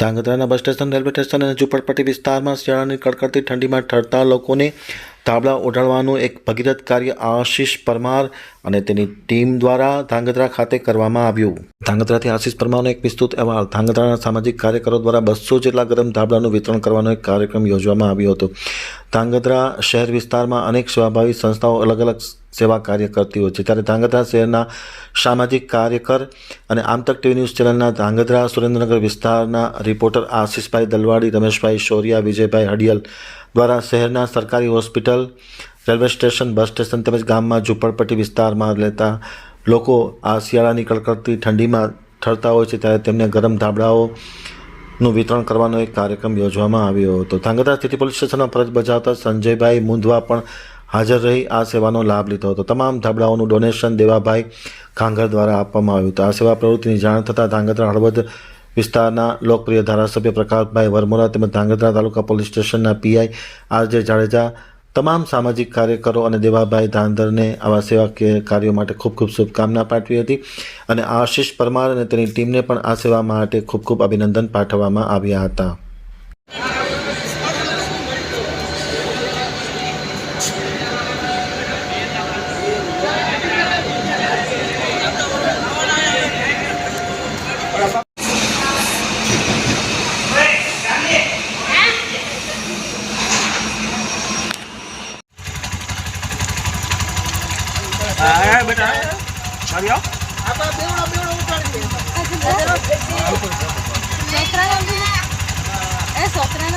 ધાંગધ્રાના bus station, railway station અને ઝૂંપડપટ્ટી વિસ્તારમાં શિયાળાની કડકડતી ઠંડીમાં ઠરતા લોકોને ધાબળા ઓઢાડવાનું એક ભગીરથ કાર્ય આશીષ પરમાર અને તેની ટીમ દ્વારા ધાંગધ્રા ખાતે કરવામાં આવ્યું. ધાંગધ્રાથી આશીષ પરમારનો એક વિસ્તૃત અહેવાલ. ધાંગધ્રાના સામાજિક કાર્યકરો દ્વારા 200 જેટલા ગરમ ધાબળાનું વિતરણ કરવાનો એક કાર્યક્રમ યોજવામાં આવ્યો હતો. ધાંગધ્રા શહેર વિસ્તારમાં અનેક સેવાભાવી સંસ્થાઓ અલગ અલગ સેવા કાર્ય કરતી હોય છે, ત્યારે ધાંગધ્રા શહેરના સામાજિક કાર્યકર અને આમતક ટીવી ન્યૂઝ ચેનલના ધાંગધ્રા સુરેન્દ્રનગર વિસ્તારના રિપોર્ટર આશીષભાઈ દલવાડી, રમેશભાઈ શોરિયા, વિજયભાઈ હડિયલ દ્વારા શહેરના સરકારી hospital, railway station, bus station તેમજ ગામમાં ઝૂંપડપટ્ટી વિસ્તારમાં રહેતા લોકો આ શિયાળાની કડકડતી ઠંડીમાં ઠરતા હોય છે, ત્યારે તેમને ગરમ ધાબળાઓનું વિતરણ કરવાનો એક કાર્યક્રમ યોજવામાં આવ્યો હતો. ધાંગધ્રા સિટી પોલીસ સ્ટેશનમાં ફરજ બજાવતા સંજયભાઈ મુંધવા પણ હાજર રહી આ સેવાનો લાભ લીધો હતો. તમામ ધાબળાઓનું ડોનેશન દેવાભાઈ ઘાંઘર દ્વારા આપવામાં આવ્યું હતું. આ સેવા પ્રવૃત્તિની જાણ થતાં ધાંગધ્રા હળવદ વિસ્તારના લોકપ્રિય ધારાસભ્ય પ્રકાશભાઈ વરમોરા તેમજ ધાંગધ્રા તાલુકા પોલીસ સ્ટેશનના પીઆઈ આરજે જાડેજા, તમામ સામાજિક કાર્યકરો અને દેવાભાઈ ધાંધરને આવા સેવાકીય કાર્યો માટે ખૂબ ખૂબ શુભકામના પાઠવી હતી અને આશીષ પરમાર અને તેની ટીમને પણ આ સેવા માટે ખૂબ ખૂબ અભિનંદન પાઠવવામાં આવ્યા હતા. बेटा अभी आओ सोकरा